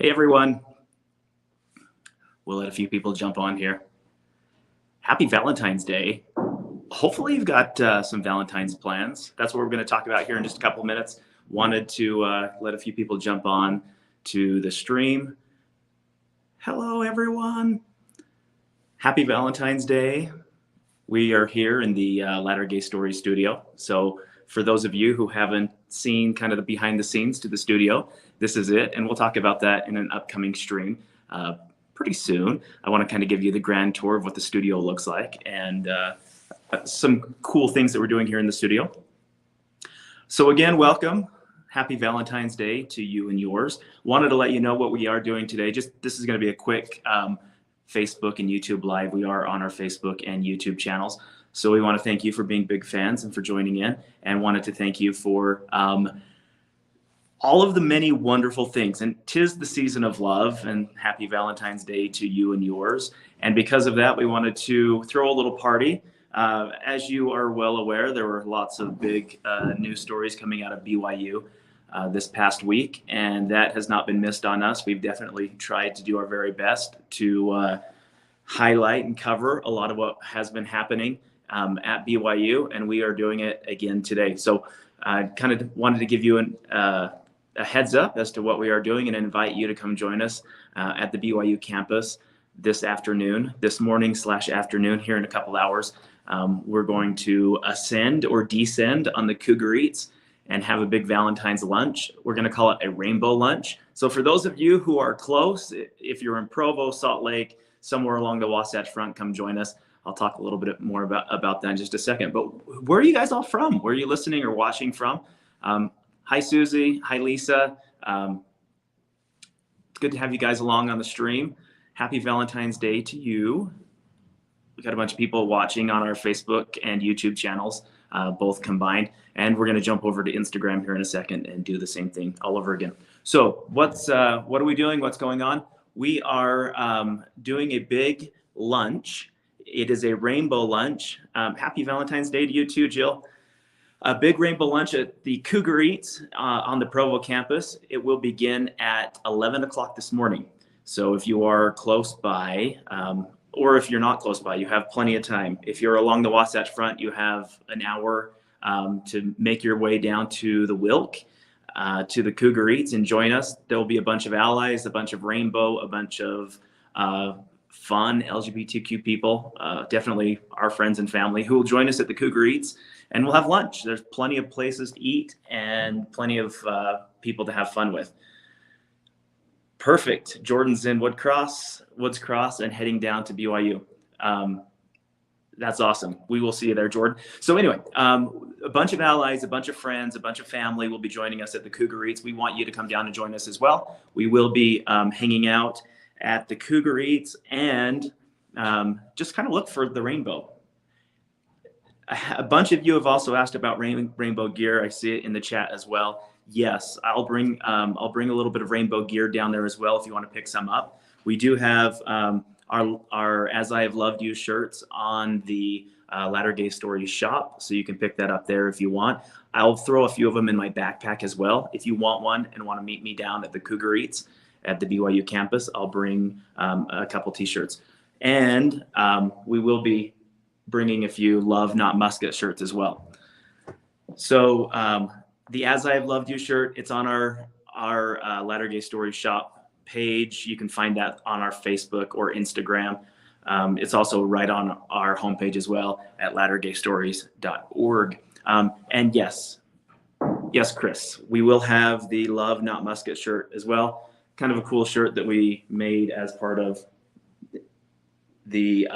Hey everyone, we'll let a few people jump on here. Happy Valentine's Day. Hopefully you've got some Valentine's plans. That's what we're going to talk about here in just a couple of minutes. Wanted to let a few people jump on to the stream. Hello everyone. Happy Valentine's Day. We are here in the Latter Gay Story studio. So for those of you who haven't seen kind of the behind the scenes to the studio, this is it. And we'll talk about that in an upcoming stream pretty soon. I want to kind of give you the grand tour of what the studio looks like and some cool things that we're doing here in the studio. So again, welcome. Happy Valentine's Day to you and yours. Wanted to let you know what we are doing today. This is going to be a quick Facebook and YouTube live. We are on our Facebook and YouTube channels. So we want to thank you for being big fans and for joining in, and wanted to thank you for all of the many wonderful things. And 'tis the season of love, and happy Valentine's Day to you and yours. And because of that, we wanted to throw a little party. As you are well aware, there were lots of big news stories coming out of BYU this past week, and that has not been missed on us. We've definitely tried to do our very best to highlight and cover a lot of what has been happening at BYU, and we are doing it again today. So I kind of wanted to give you a heads up as to what we are doing and invite you to come join us at the BYU campus this morning/afternoon here in a couple hours. We're going to ascend or descend on the CougarEats and have a big Valentine's lunch. We're going to call it a rainbow lunch. So for those of you who are close, if you're in Provo, Salt Lake, somewhere along the Wasatch Front, come join us. I'll talk a little bit more about that in just a second. But where are you guys all from? Where are you listening or watching from? Hi, Susie. Hi, Lisa. It's good to have you guys along on the stream. Happy Valentine's Day to you. We got a bunch of people watching on our Facebook and YouTube channels, both combined. And we're going to jump over to Instagram here in a second and do the same thing all over again. So what are we doing? What's going on? We are doing a big lunch. It is a rainbow lunch. Happy Valentine's Day to you too, Jill. A big rainbow lunch at the CougarEat on the Provo campus. It will begin at 11 o'clock this morning. So if you are close by, or if you're not close by, you have plenty of time. If you're along the Wasatch Front, you have an hour to make your way down to the Wilk, to the CougarEats, and join us. There'll be a bunch of allies, a bunch of rainbow, a bunch of fun LGBTQ people, definitely our friends and family, who will join us at the CougarEats, and we'll have lunch. There's plenty of places to eat and plenty of people to have fun with. Perfect. Jordan's in Woods Cross, and heading down to BYU. That's awesome. We will see you there, Jordan. So anyway, a bunch of allies, a bunch of friends, a bunch of family will be joining us at the CougarEats. We want you to come down and join us as well. We will be hanging out at the CougarEats and just kind of look for the rainbow. A bunch of you have also asked about rainbow gear. I see it in the chat as well. Yes, I'll bring a little bit of rainbow gear down there as well if you want to pick some up. We do have our As I Have Loved You shirts on the Latter Gay Story shop, so you can pick that up there if you want. I'll throw a few of them in my backpack as well. If you want one and want to meet me down at the CougarEats at the BYU campus, I'll bring a couple t-shirts. And we will be bringing a few Love Not Musket shirts as well. So the As I Have Loved You shirt, it's on our Latter Gay Story shop page. You can find that on our Facebook or Instagram. It's also right on our homepage as well at lattergaystories.org. And yes, Chris, we will have the Love Not Musket shirt as well. Kind of a cool shirt that we made as part of the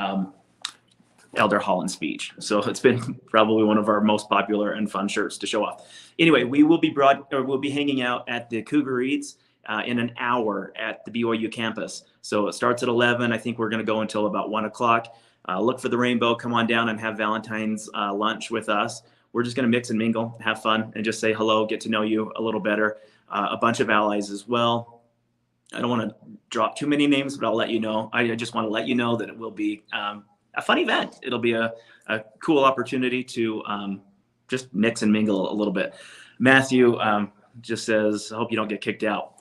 Elder Holland speech. So it's been probably one of our most popular and fun shirts to show off. Anyway, we'll be hanging out at the CougarEats in an hour at the BYU campus. So it starts at 11. I think we're going to go until about 1 o'clock. Look for the rainbow. Come on down and have Valentine's lunch with us. We're just going to mix and mingle, have fun, and just say hello, get to know you a little better. A bunch of allies as well. I don't want to drop too many names, but I'll let you know. I just want to let you know that it will be a fun event. It'll be a cool opportunity to just mix and mingle a little bit. Matthew just says, I hope you don't get kicked out.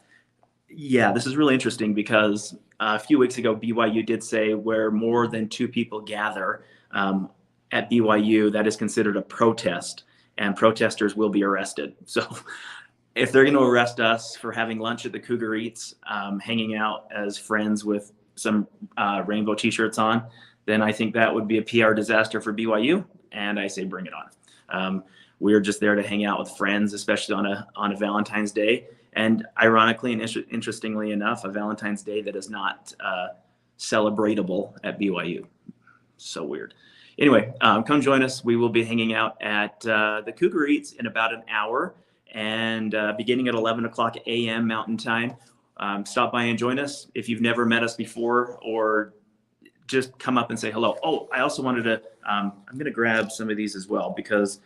Yeah, this is really interesting because a few weeks ago, BYU did say where more than two people gather at BYU, that is considered a protest, and protesters will be arrested. So if they're going to arrest us for having lunch at the Cougar Eats, hanging out as friends with some rainbow T-shirts on, then I think that would be a PR disaster for BYU, and I say bring it on. We're just there to hang out with friends, especially on a Valentine's Day. And ironically and interestingly enough, a Valentine's Day that is not celebratable at BYU. So weird. Anyway, come join us. We will be hanging out at the Cougar Eats in about an hour, and beginning at 11 o'clock a.m. Mountain Time. Stop by and join us. If you've never met us before, or just come up and say hello. Oh, I also wanted to, I'm going to grab some of these as well, because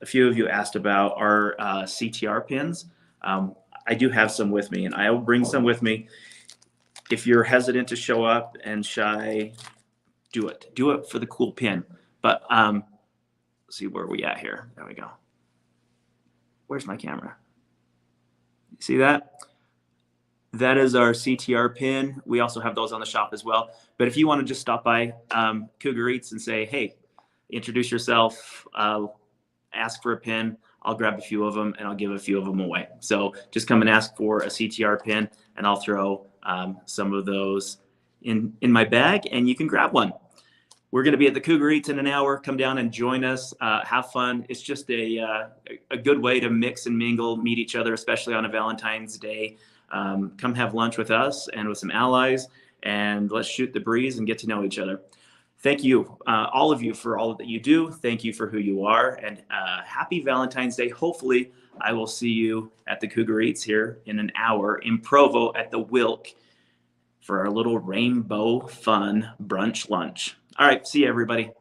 a few of you asked about our CTR pins. I do have some with me, and I will bring some with me. If you're hesitant to show up and shy, do it. Do it for the cool pin. But let's see where we at here. There we go. Where's my camera? See that? That is our CTR pin. We also have those on the shop as well. But if you want to just stop by Cougar Eats and say, hey, introduce yourself, ask for a pin, I'll grab a few of them and I'll give a few of them away. So just come and ask for a CTR pin, and I'll throw some of those in my bag, and you can grab one. We're going to be at the Cougar Eats in an hour. Come down and join us. Have fun. It's just a good way to mix and mingle, meet each other, especially on a Valentine's Day. Come have lunch with us and with some allies, and let's shoot the breeze and get to know each other. Thank you, all of you, for all that you do. Thank you for who you are, and happy Valentine's Day. Hopefully, I will see you at the Cougar Eats here in an hour in Provo at the Wilk for our little rainbow fun brunch lunch. All right, see you, everybody.